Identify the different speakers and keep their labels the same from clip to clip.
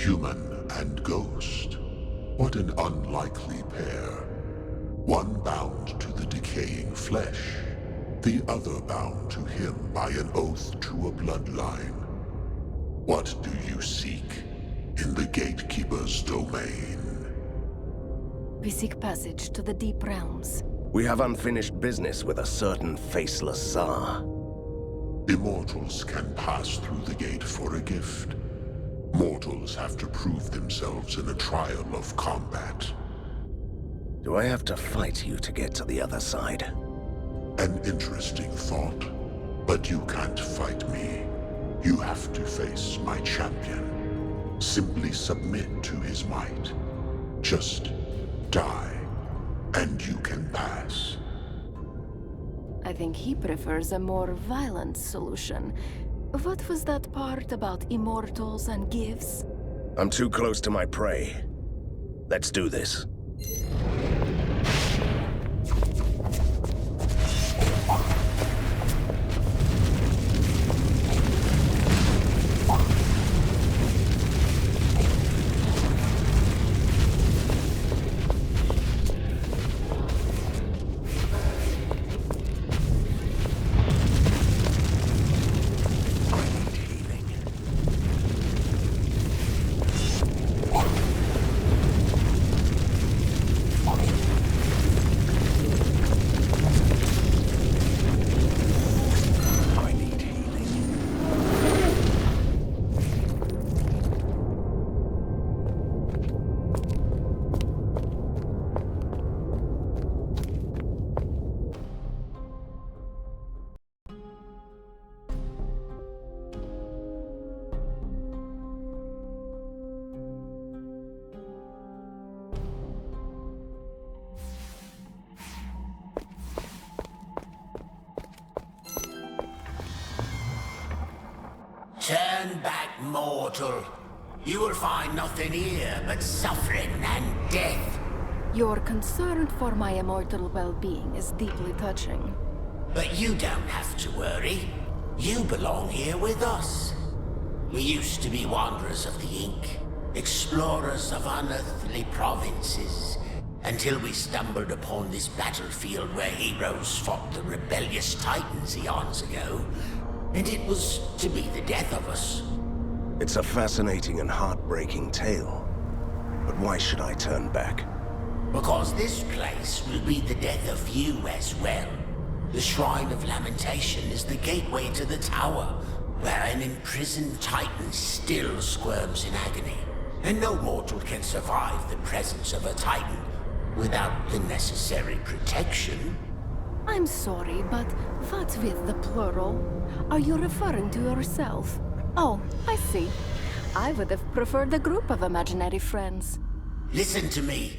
Speaker 1: Human and ghost. What an unlikely pair. One bound to the decaying flesh, the other bound to him by an oath to a bloodline. What do you seek in the Gatekeeper's domain?
Speaker 2: We seek passage to the deep realms.
Speaker 3: We have unfinished business with a certain faceless Tsar.
Speaker 1: Immortals can pass through the gate for a gift. Mortals have to prove themselves in a trial of combat.
Speaker 3: Do I have to fight you to get to the other side?
Speaker 1: An interesting thought, but you can't fight me. You have to face my champion. Simply submit to his might. Just die, and you can pass.
Speaker 2: I think he prefers a more violent solution. What was that part about immortals and gifts?
Speaker 3: I'm too close to my prey. Let's do this.
Speaker 4: Turn back, mortal. You will find nothing here but suffering and death.
Speaker 2: Your concern for my immortal well-being is deeply touching.
Speaker 4: But you don't have to worry. You belong here with us. We used to be wanderers of the Ink, explorers of unearthly provinces, until we stumbled upon this battlefield where heroes fought the rebellious Titans eons ago. And it was to be the death of us.
Speaker 3: It's a fascinating and heartbreaking tale. But why should I turn back?
Speaker 4: Because this place will be the death of you as well. The Shrine of Lamentation is the gateway to the tower, where an imprisoned Titan still squirms in agony. And no mortal can survive the presence of a Titan without the necessary protection.
Speaker 2: I'm sorry, but what with the plural? Are you referring to yourself? Oh, I see. I would have preferred a group of imaginary friends.
Speaker 4: Listen to me.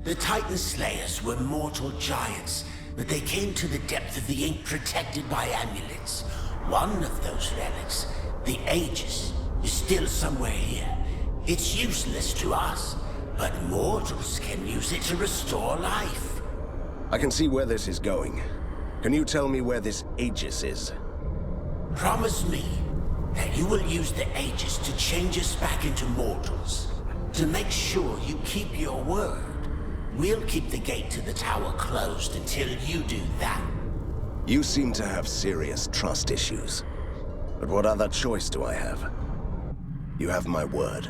Speaker 4: The Titan Slayers were mortal giants, but they came to the depth of the Ink protected by amulets. One of those relics, the Aegis, is still somewhere here. It's useless to us, but mortals can use it to restore life.
Speaker 3: I can see where this is going. Can you tell me where this Aegis is?
Speaker 4: Promise me that you will use the Aegis to change us back into mortals. To make sure you keep your word. We'll keep the gate to the tower closed until you do that.
Speaker 3: You seem to have serious trust issues. But what other choice do I have? You have my word.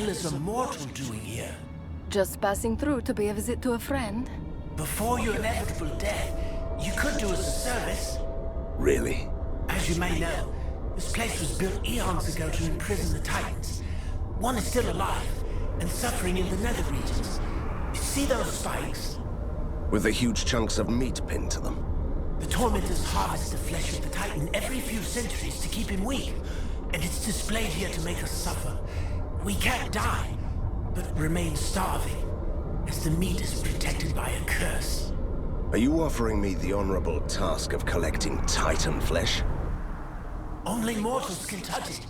Speaker 4: is a mortal doing here?
Speaker 2: Just passing through to pay a visit to a friend.
Speaker 4: Before your inevitable death, you could do us a service.
Speaker 3: Really?
Speaker 4: As you may know, this place was built eons ago to imprison the Titans. One is still alive, and suffering in the nether regions. You see those spikes?
Speaker 3: With the huge chunks of meat pinned to them?
Speaker 4: The Tormentors harvest the flesh of the Titan every few centuries to keep him weak, and it's displayed here to make us suffer. We can't die, but remain starving, as the meat is protected by a curse.
Speaker 3: Are you offering me the honorable task of collecting Titan flesh?
Speaker 4: Only mortals can touch it.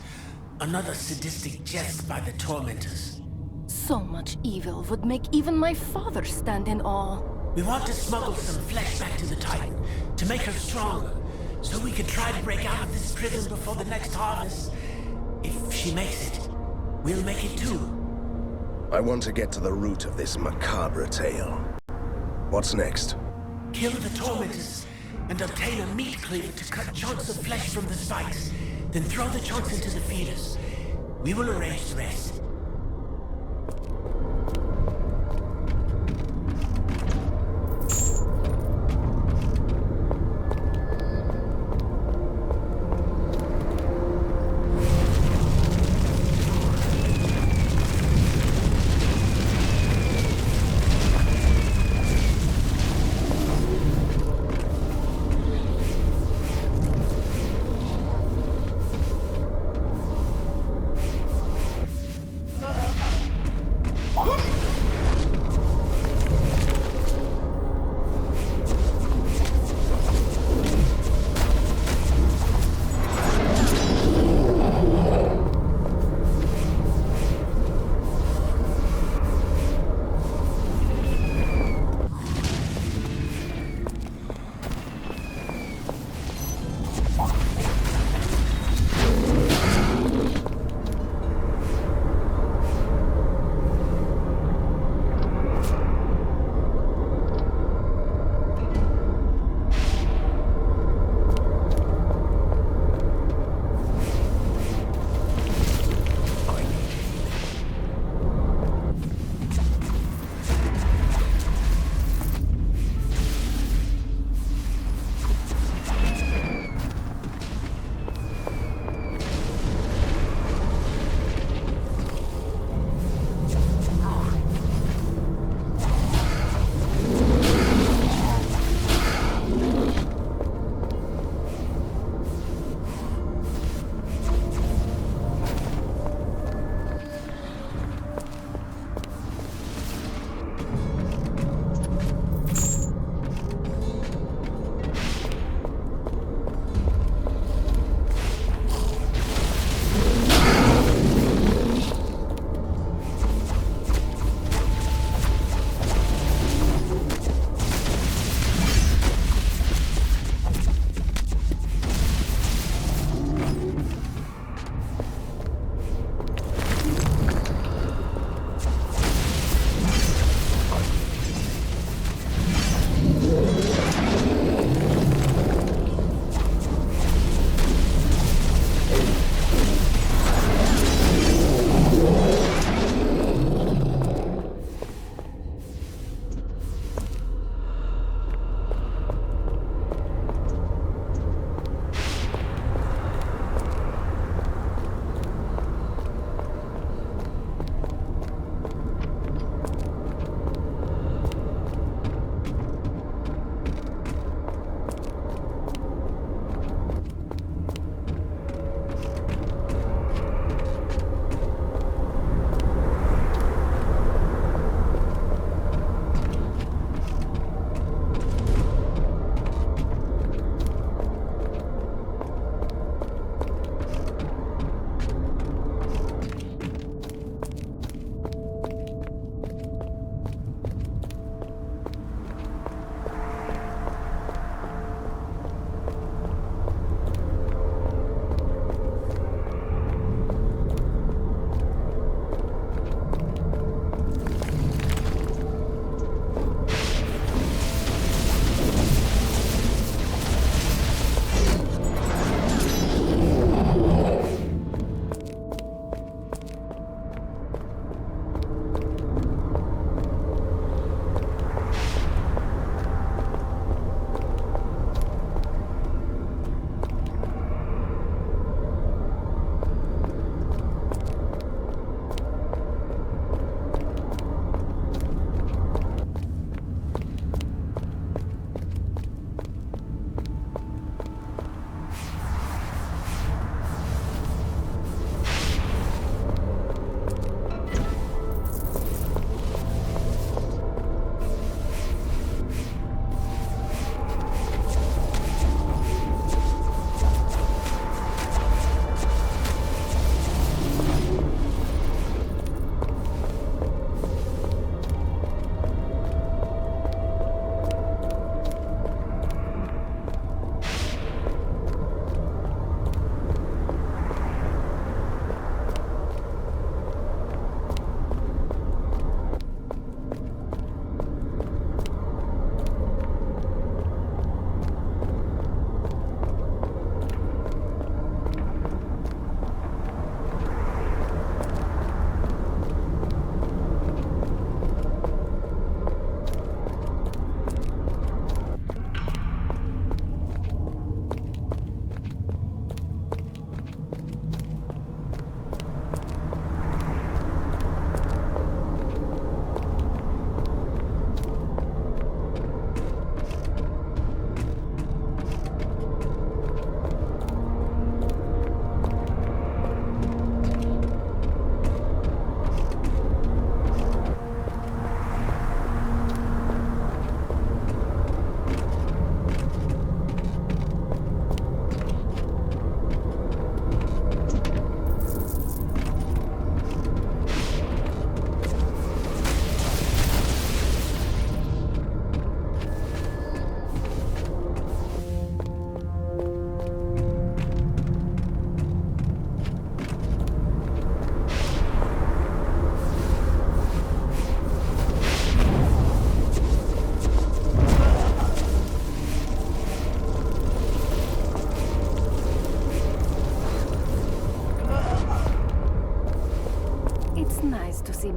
Speaker 4: Another sadistic jest by the Tormentors.
Speaker 2: So much evil would make even my father stand in awe.
Speaker 4: We want to smuggle some flesh back to the Titan, to make her stronger, so we can try to break out of this prison before the next harvest. If she makes it, we'll make it too.
Speaker 3: I want to get to the root of this macabre tale. What's next?
Speaker 4: Kill the Tormentors, and obtain a meat cleaver to cut chunks of flesh from the spikes, then throw the chunks into the feeders. We will arrange the rest.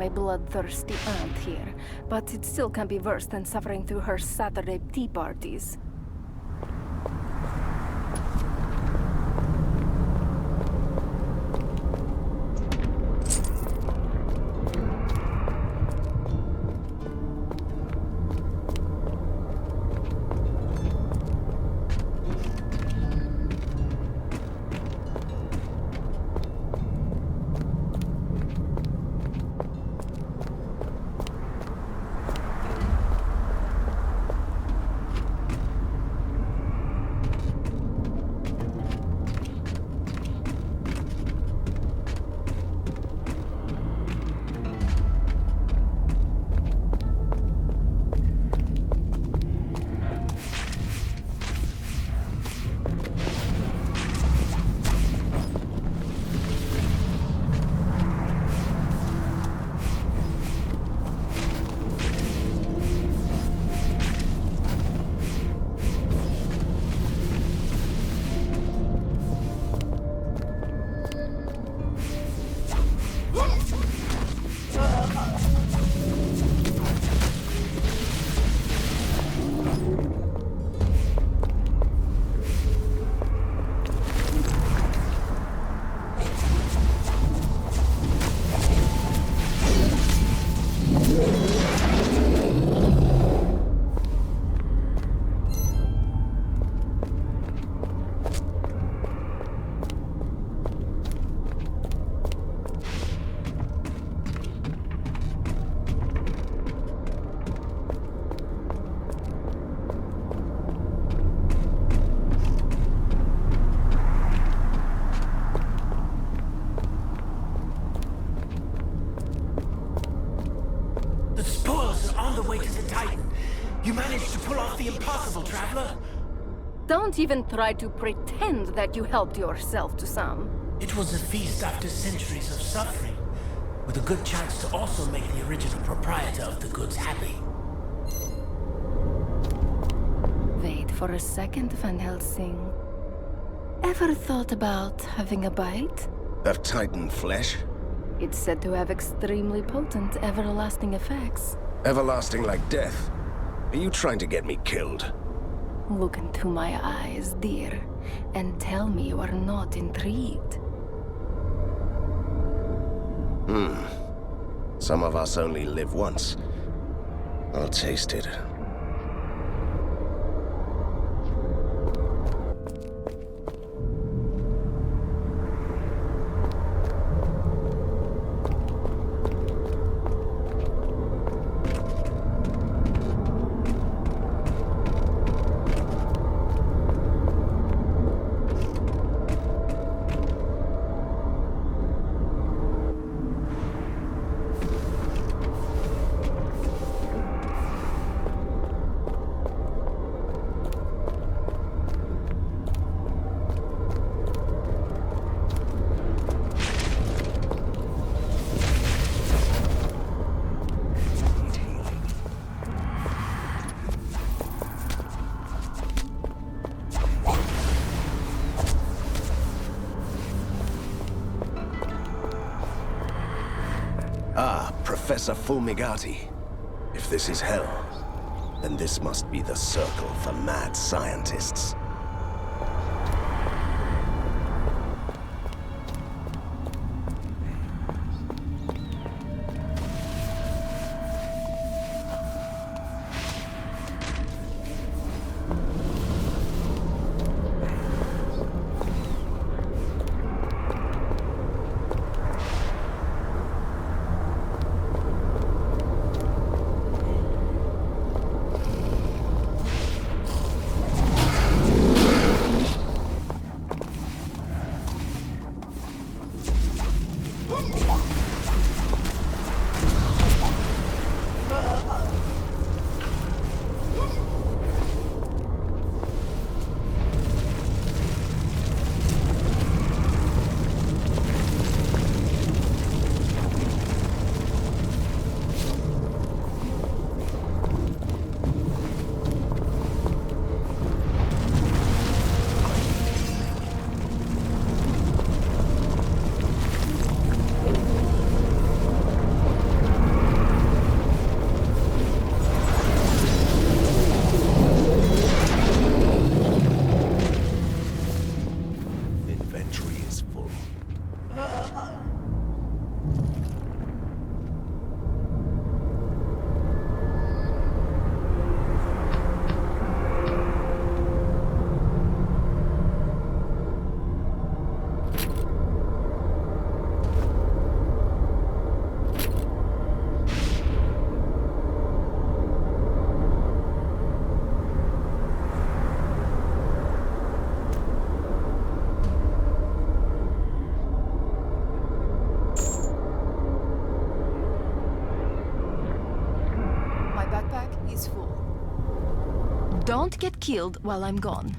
Speaker 2: my bloodthirsty aunt here, but it still can be worse than suffering through her Saturday tea parties.
Speaker 4: You managed to pull off the impossible, traveler.
Speaker 2: Don't even try to pretend that you helped yourself to some.
Speaker 4: It was a feast after centuries of suffering, with a good chance to also make the original proprietor of the goods happy.
Speaker 2: Wait for a second, Van Helsing. Ever thought about having a bite?
Speaker 3: Of Titan flesh?
Speaker 2: It's said to have extremely potent, everlasting effects.
Speaker 3: Everlasting like death? Are you trying to get me killed?
Speaker 2: Look into my eyes, dear, and tell me you are not intrigued.
Speaker 3: Some of us only live once. I'll taste it. Professor Fulmigati. If this is hell, then this must be the circle for mad scientists.
Speaker 2: useful. Don't get killed while I'm gone.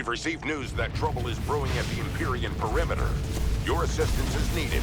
Speaker 5: We've received news that trouble is brewing at the Empyrean perimeter. Your assistance is needed.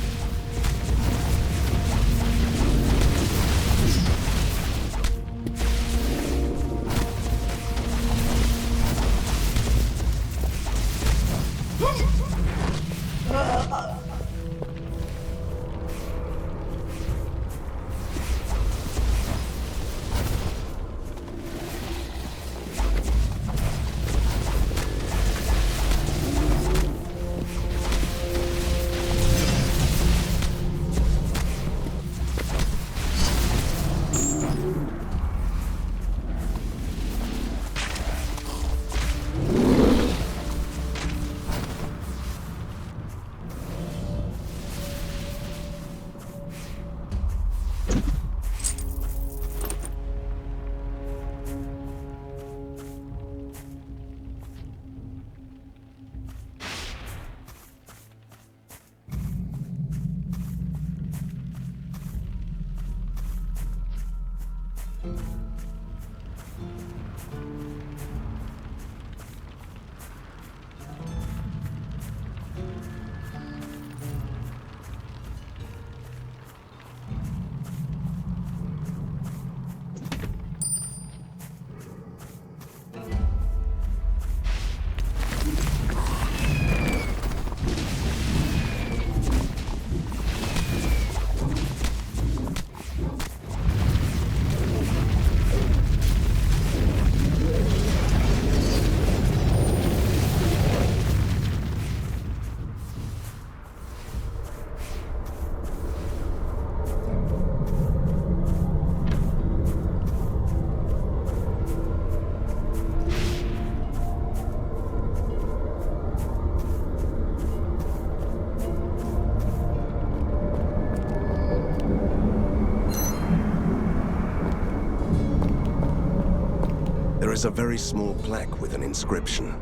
Speaker 3: There is a very small plaque with an inscription.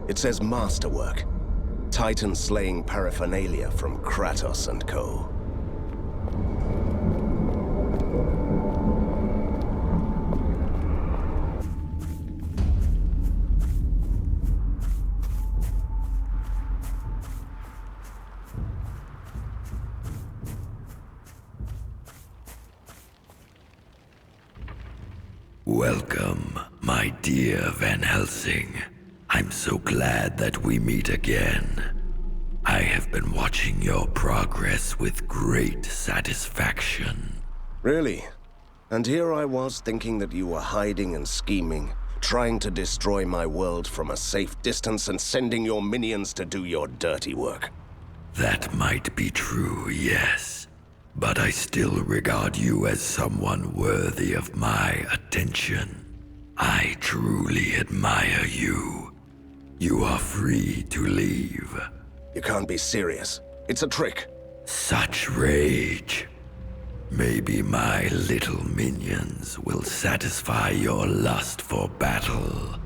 Speaker 3: It says Masterwork. Titan-slaying paraphernalia from Kratos and co.
Speaker 6: Welcome, my dear Van Helsing. I'm so glad that we meet again. I have been watching your progress with great satisfaction.
Speaker 3: Really? And here I was thinking that you were hiding and scheming, trying to destroy my world from a safe distance and sending your minions to do your dirty work.
Speaker 6: That might be true, yes. But I still regard you as someone worthy of my attention. I truly admire you. You are free to leave.
Speaker 3: You can't be serious. It's a trick.
Speaker 6: Such rage. Maybe my little minions will satisfy your lust for battle.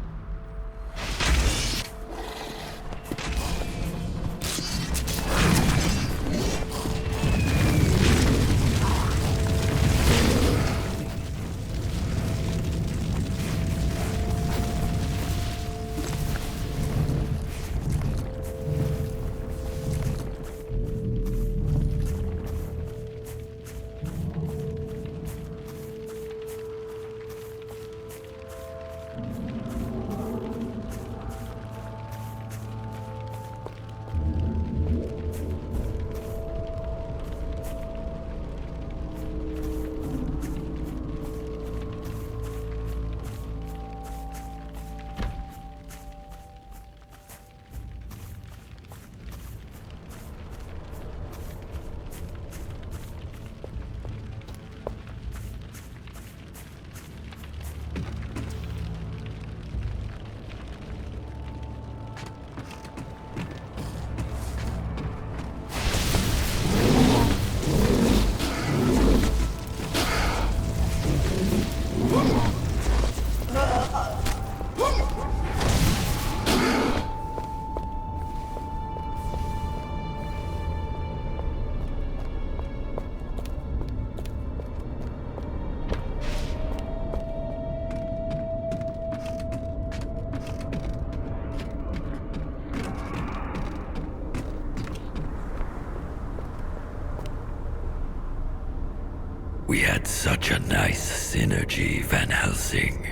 Speaker 6: We had such a nice synergy, Van Helsing.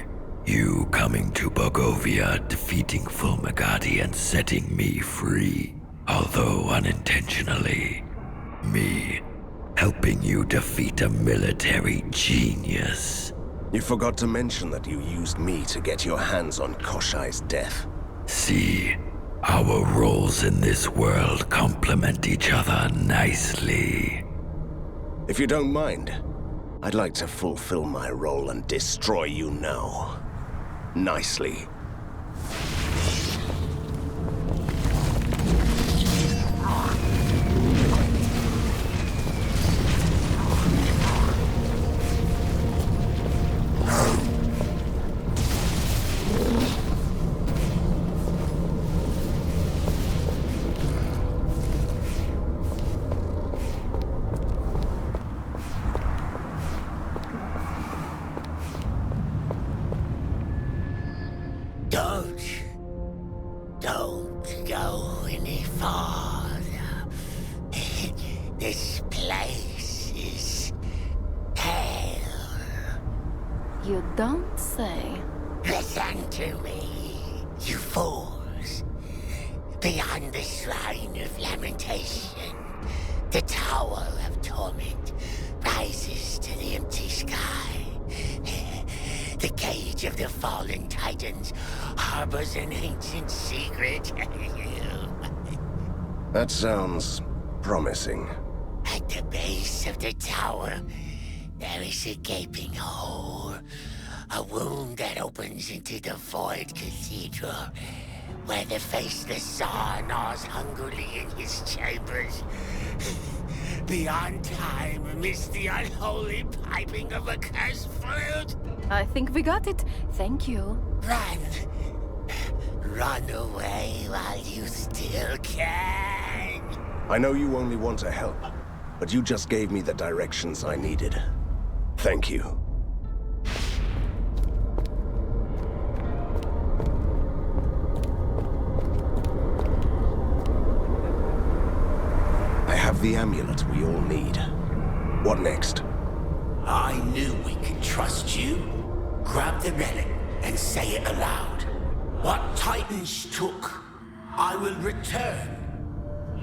Speaker 6: You coming to Bogovia, defeating Fulmagati and setting me free, although unintentionally. Me helping you defeat a military genius.
Speaker 3: You forgot to mention that you used me to get your hands on Koshai's death.
Speaker 6: See, our roles in this world complement each other nicely.
Speaker 3: If you don't mind, I'd like to fulfill my role and destroy you now. Nicely.
Speaker 4: This place is hell.
Speaker 2: You don't say.
Speaker 4: Listen to me, you fools. Beyond the shrine of lamentation, the tower of torment rises to the empty sky. The cage of the fallen titans harbors an ancient secret.
Speaker 3: That sounds promising.
Speaker 4: At the base of the tower, there is a gaping hole. A wound that opens into the void cathedral, where the faceless Tsar gnaws hungrily in his chambers. Beyond time amidst the unholy piping of a cursed flute.
Speaker 2: I think we got it. Thank you.
Speaker 4: Run! Run away while you still can!
Speaker 3: I know you only want to help, but you just gave me the directions I needed. Thank you. I have the amulet we all need. What next?
Speaker 4: I knew we could trust you. Grab the relic and say it aloud. What Titans took, I will return.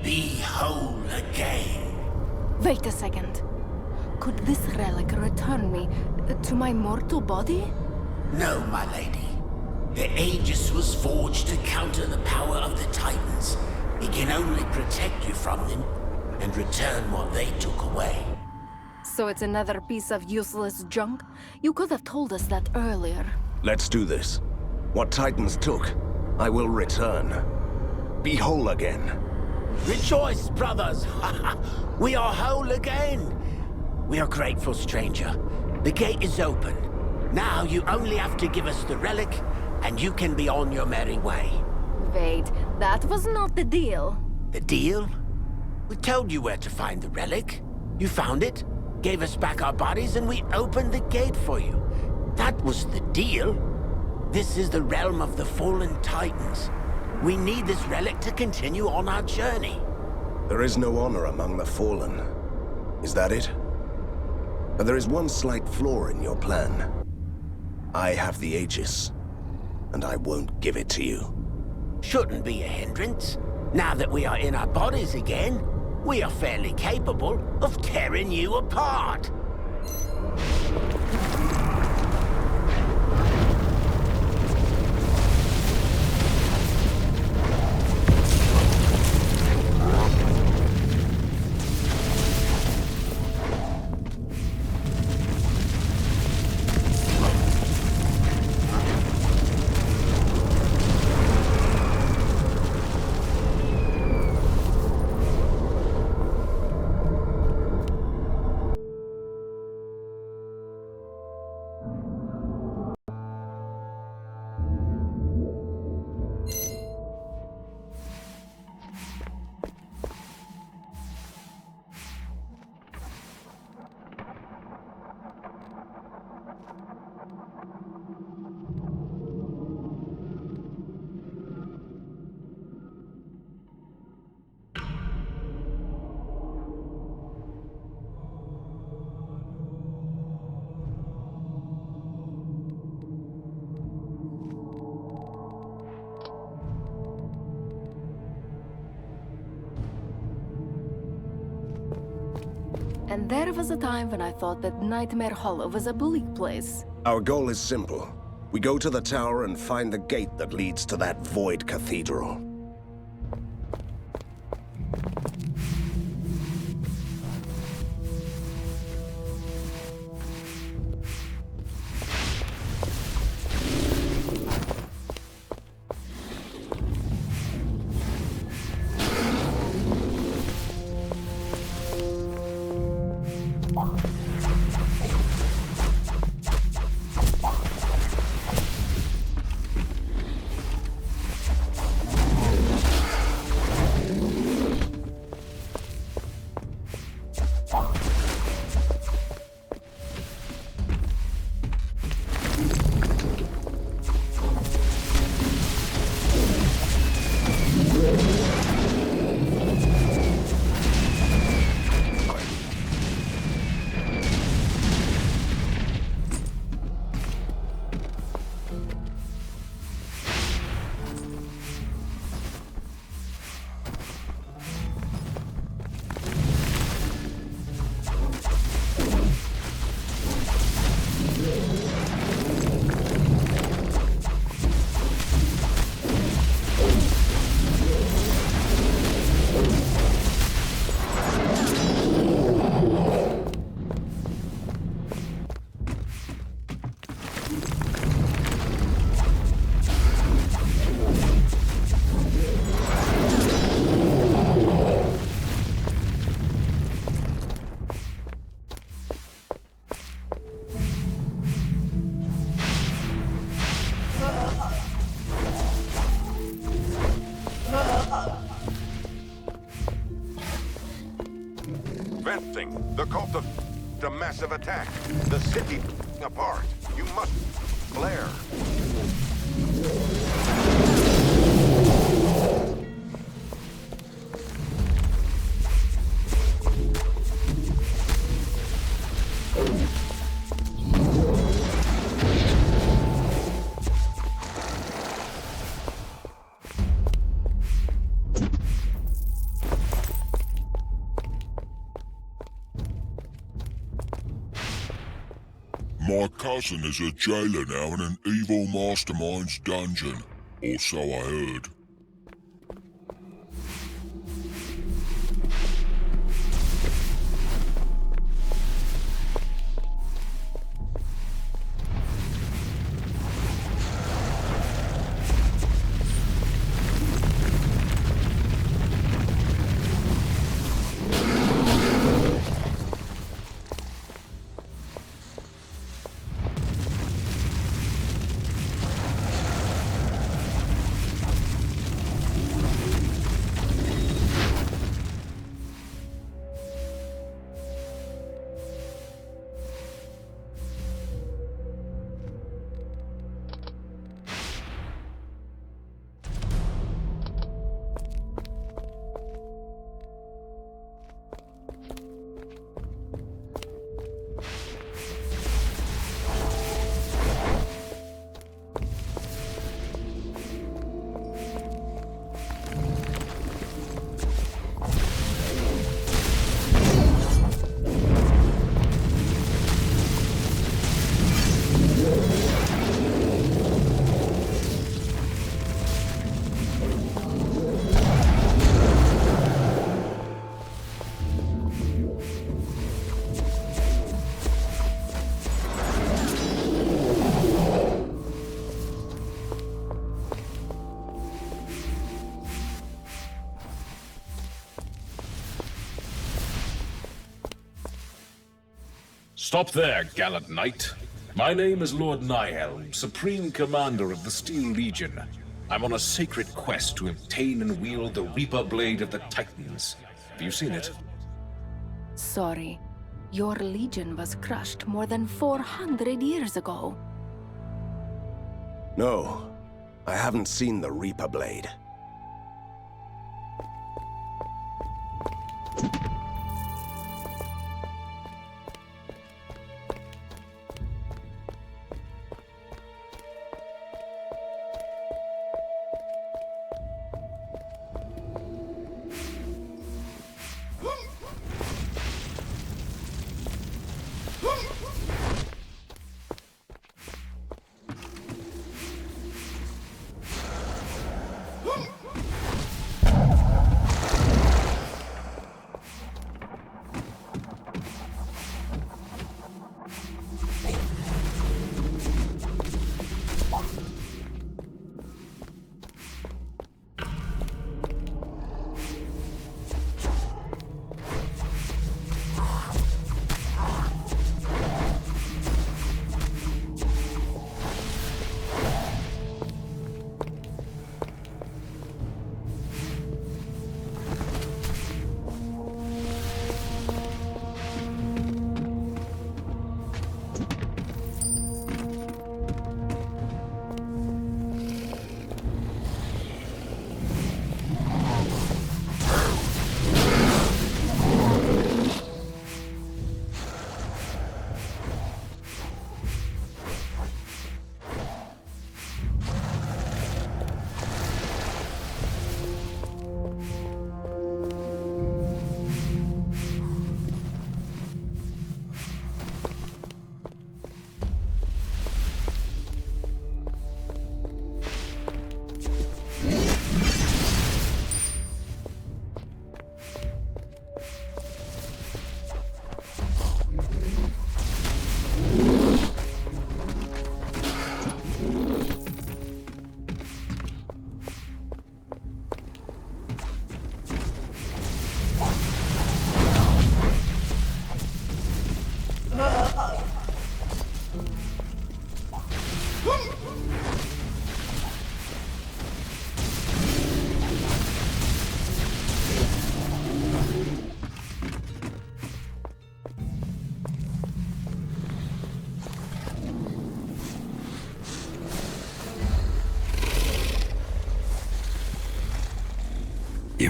Speaker 4: Be whole again.
Speaker 2: Wait a second. Could this relic return me to my mortal body?
Speaker 4: No, my lady. The Aegis was forged to counter the power of the Titans. It can only protect you from them and return what they took away.
Speaker 2: So it's another piece of useless junk? You could have told us that earlier.
Speaker 3: Let's do this. What Titans took, I will return. Be whole again.
Speaker 4: Rejoice, brothers! We are whole again! We are grateful, stranger. The gate is open. Now you only have to give us the relic, and you can be on your merry way.
Speaker 2: Wait, that was not the deal.
Speaker 4: The deal? We told you where to find the relic. You found it, gave us back our bodies, and we opened the gate for you. That was the deal. This is the realm of the fallen Titans. We need this relic to continue on our journey.
Speaker 3: There is no honor among the fallen. Is that it? But there is one slight flaw in your plan. I have the Aegis, and I won't give it to you.
Speaker 4: Shouldn't be a hindrance. Now that we are in our bodies again, we are fairly capable of tearing you apart.
Speaker 2: And there was a time when I thought that Nightmare Hollow was a bleak place.
Speaker 3: Our goal is simple. We go to the tower and find the gate that leads to that void cathedral.
Speaker 5: Fencing. The cult of a massive attack. The city apart. You must flare.
Speaker 1: My cousin is a jailer now in an evil mastermind's dungeon, or so I heard.
Speaker 7: Stop there, gallant knight. My name is Lord Nihelm, Supreme Commander of the Steel Legion. I'm on a sacred quest to obtain and wield the Reaper Blade of the Titans. Have you seen it?
Speaker 2: Sorry. Your legion was crushed more than 400 years ago.
Speaker 3: No, I haven't seen the Reaper Blade.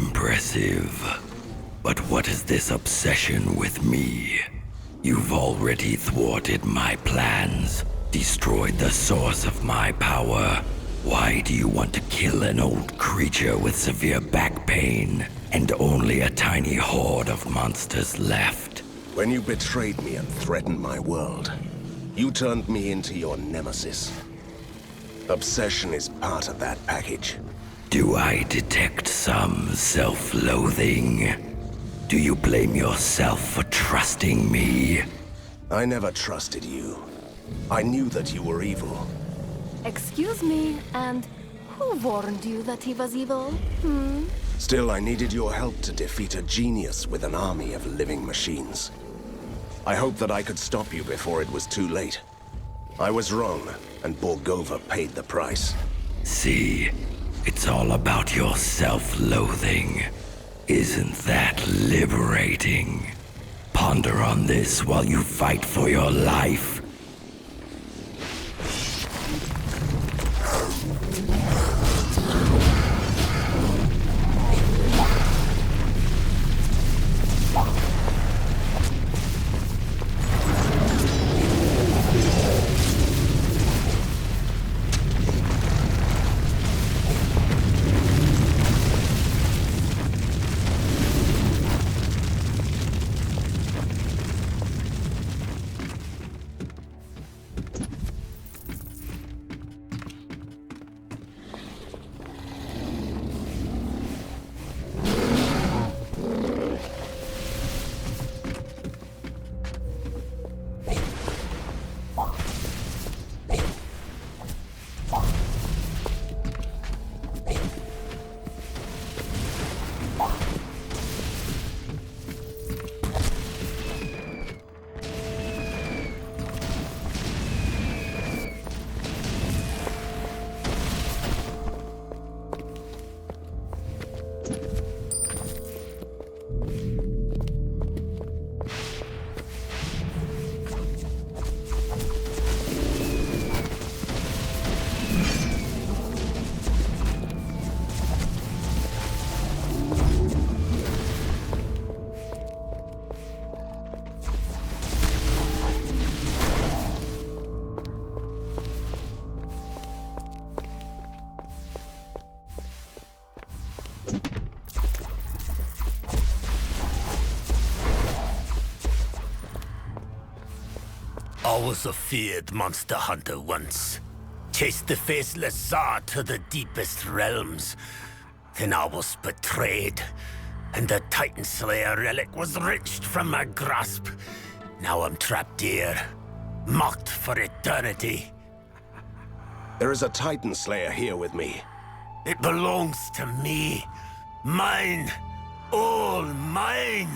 Speaker 6: Impressive. But what is this obsession with me? You've already thwarted my plans, destroyed the source of my power. Why do you want to kill an old creature with severe back pain, and only a tiny horde of monsters left?
Speaker 3: When you betrayed me and threatened my world, you turned me into your nemesis. Obsession is part of that package.
Speaker 6: Do I detect some self-loathing? Do you blame yourself for trusting me?
Speaker 3: I never trusted you. I knew that you were evil.
Speaker 2: Excuse me, and who warned you that he was evil?
Speaker 3: Still, I needed your help to defeat a genius with an army of living machines. I hoped that I could stop you before it was too late. I was wrong, and Borgova paid the price.
Speaker 6: See, it's all about your self-loathing. Isn't that liberating? Ponder on this while you fight for your life.
Speaker 4: I was a feared monster hunter once. Chased the faceless Tsar to the deepest realms. Then I was betrayed, and the Titan Slayer relic was wrenched from my grasp. Now I'm trapped here, mocked for eternity.
Speaker 3: There is a Titan Slayer here with me.
Speaker 4: It belongs to me. Mine. All mine.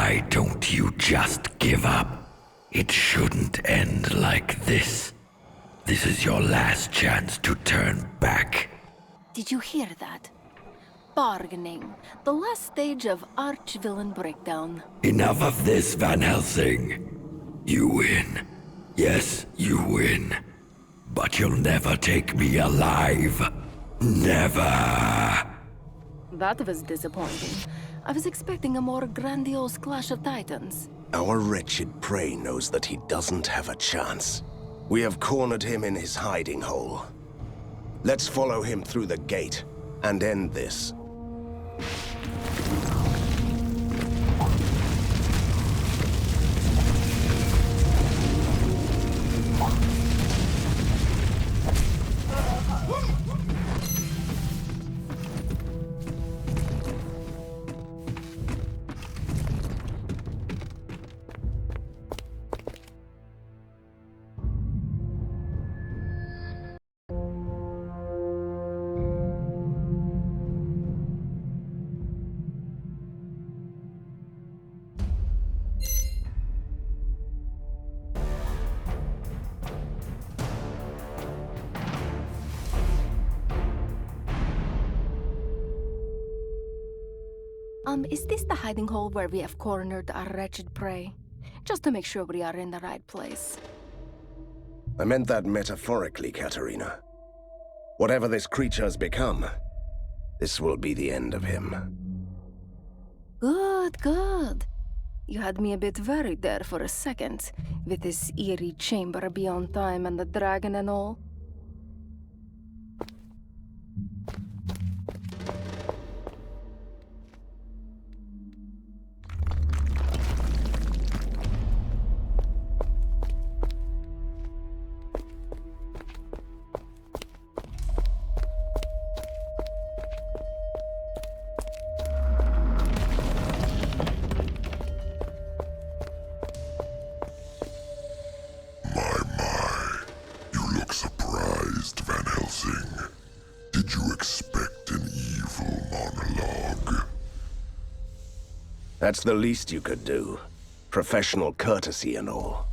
Speaker 6: Why don't you just give up? It shouldn't end like this. This is your last chance to turn back.
Speaker 2: Did you hear that? Bargaining. The last stage of arch-villain breakdown.
Speaker 6: Enough of this, Van Helsing. You win. Yes, you win. But you'll never take me alive. Never.
Speaker 2: That was disappointing. I was expecting a more grandiose clash of titans.
Speaker 3: Our wretched prey knows that he doesn't have a chance. We have cornered him in his hiding hole. Let's follow him through the gate and end this.
Speaker 2: Is this the hiding hole where we have cornered our wretched prey? Just to make sure we are in the right place.
Speaker 3: I meant that metaphorically, Katerina. Whatever this creature has become, this will be the end of him.
Speaker 2: Good, good. You had me a bit worried there for a second, with this eerie chamber beyond time and the dragon and all.
Speaker 1: Surprised, Van Helsing. Did you expect an evil monologue?
Speaker 3: That's the least you could do. Professional courtesy and all.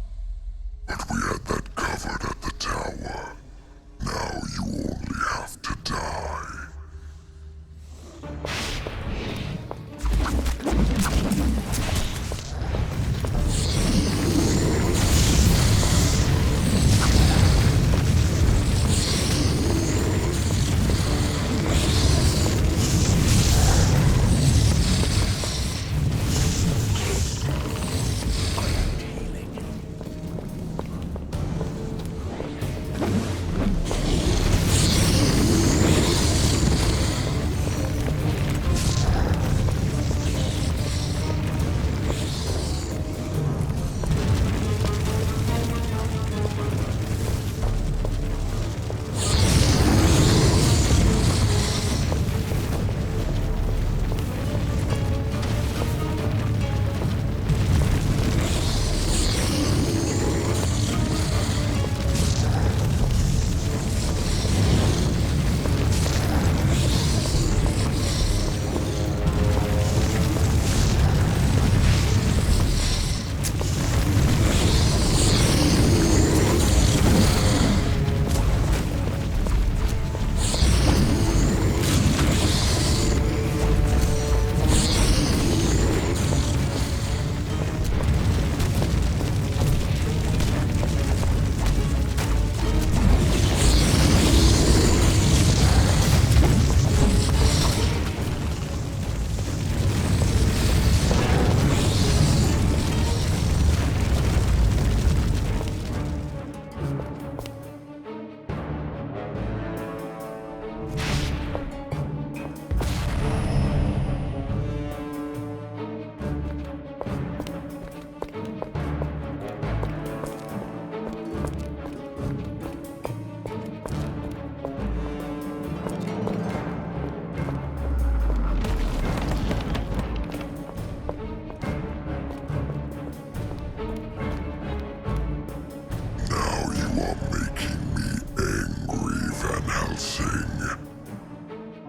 Speaker 1: But we had that covered at the tower. Now you only have to die.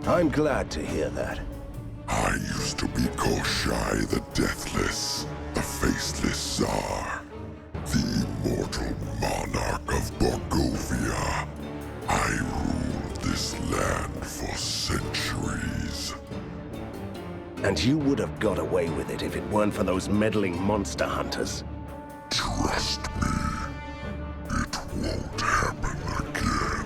Speaker 3: I'm glad to hear that.
Speaker 1: I used to be Koshai the Deathless, the faceless Tsar, the immortal monarch of Borgovia. I ruled this land for centuries.
Speaker 3: And you would have got away with it if it weren't for those meddling monster hunters.
Speaker 1: Trust me, it won't happen again.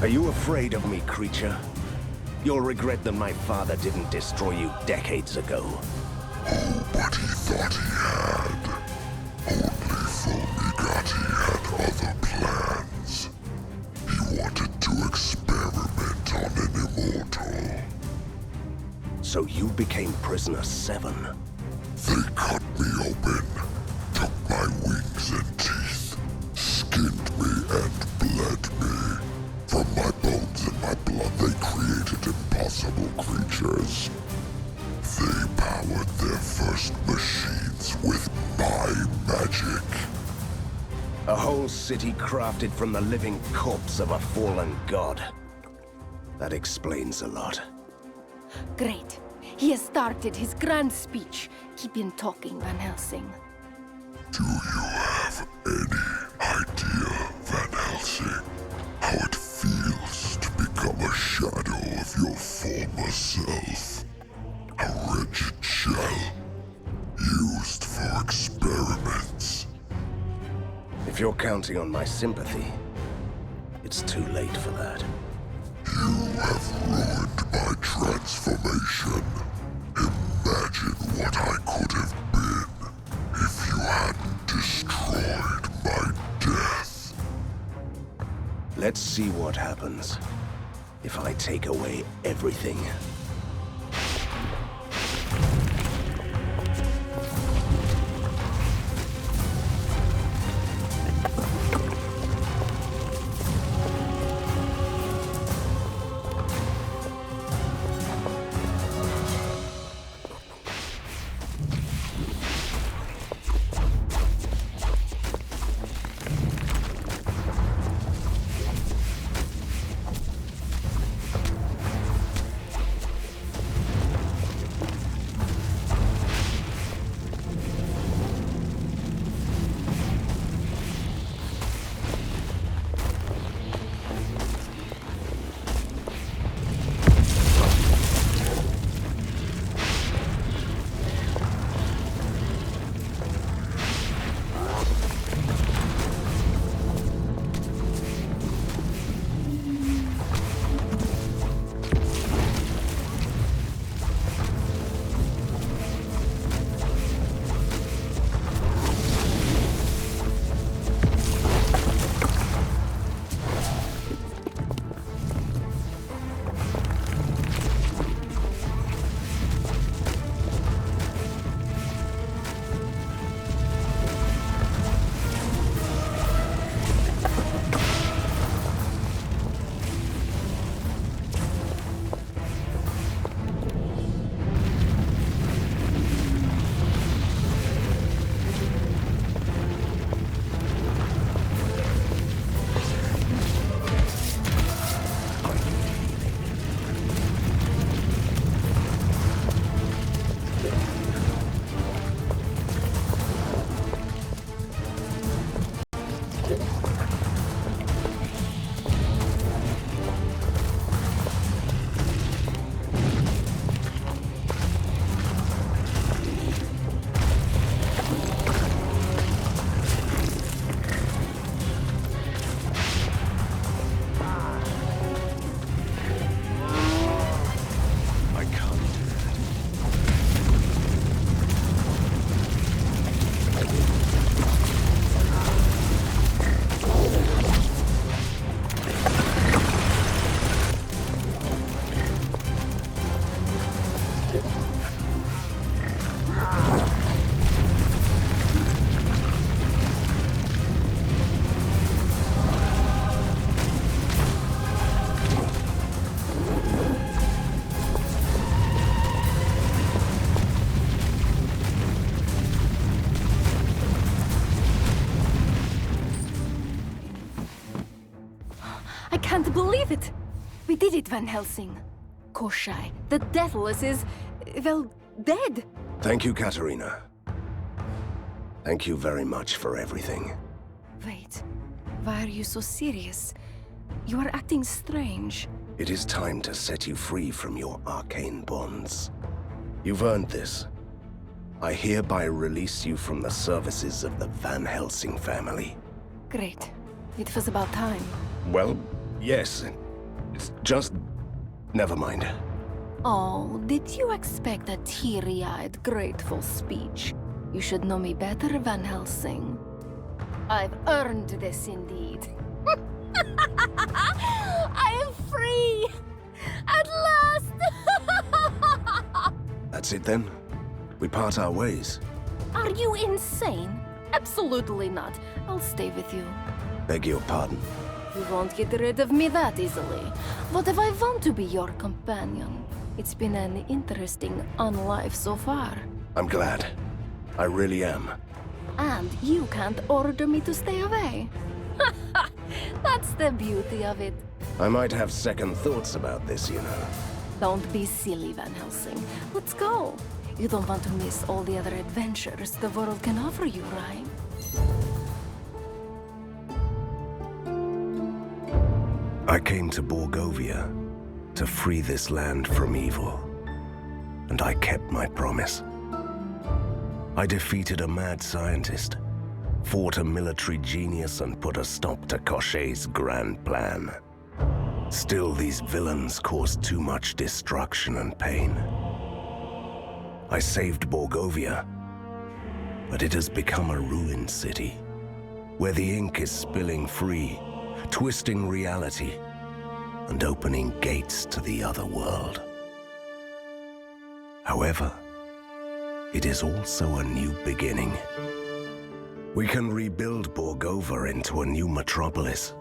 Speaker 3: Are you afraid of me, creature? You'll regret that my father didn't destroy you decades ago.
Speaker 1: Oh, but he thought he had. Only Fulmigati had other plans. He wanted to experiment on an immortal.
Speaker 3: So you became prisoner 7?
Speaker 1: They cut me open, took my wings and teeth, skinned me and bled me. From my bones and my blood, they created impossible creatures. They powered their first machines with my magic.
Speaker 3: A whole city crafted from the living corpse of a fallen god. That explains a lot.
Speaker 2: Great. He has started his grand speech. Keep him talking, Van Helsing.
Speaker 1: Do you have any idea, Van Helsing, how it feels to become a shadow of your former self? A wretched shell, used for experiments.
Speaker 3: If you're counting on my sympathy, it's too late for that.
Speaker 1: You have ruined my transformation. Imagine what I could have been if you hadn't destroyed my death.
Speaker 3: Let's see what happens if I take away everything.
Speaker 2: can't believe it! We did it, Van Helsing. Koshai, the Deathless is, well, dead.
Speaker 3: Thank you, Katarina. Thank you very much for everything.
Speaker 2: Wait, why are you so serious? You are acting strange.
Speaker 3: It is time to set you free from your arcane bonds. You've earned this. I hereby release you from the services of the Van Helsing family.
Speaker 2: Great. It was about time.
Speaker 3: Well, yes. It's just... never mind.
Speaker 2: Oh, did you expect a teary-eyed, grateful speech? You should know me better, Van Helsing. I've earned this indeed. I am free! At last!
Speaker 3: That's it then? We part our ways.
Speaker 2: Are you insane? Absolutely not. I'll stay with you.
Speaker 3: Beg your pardon?
Speaker 2: You won't get rid of me that easily. What if I want to be your companion? It's been an interesting life so far.
Speaker 3: I'm glad. I really am.
Speaker 2: And you can't order me to stay away. That's the beauty of it.
Speaker 3: I might have second thoughts about this, you know.
Speaker 2: Don't be silly, Van Helsing. Let's go. You don't want to miss all the other adventures the world can offer you, right?
Speaker 3: I came to Borgovia to free this land from evil, and I kept my promise. I defeated a mad scientist, fought a military genius, and put a stop to Koshai's grand plan. Still, these villains caused too much destruction and pain. I saved Borgovia, but it has become a ruined city, where the ink is spilling free, twisting reality, and opening gates to the other world. However, it is also a new beginning. We can rebuild Borgova into a new metropolis,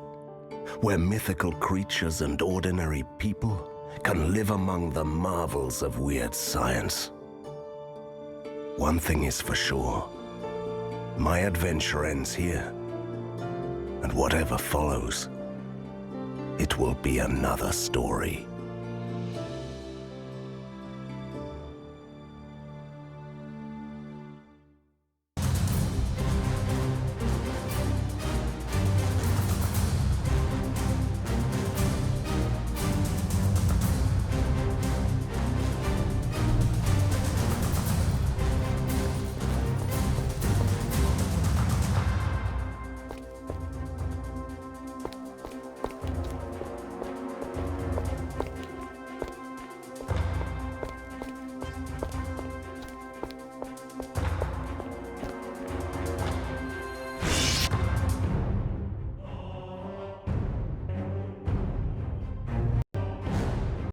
Speaker 3: where mythical creatures and ordinary people can live among the marvels of weird science. One thing is for sure, my adventure ends here, and whatever follows, it will be another story.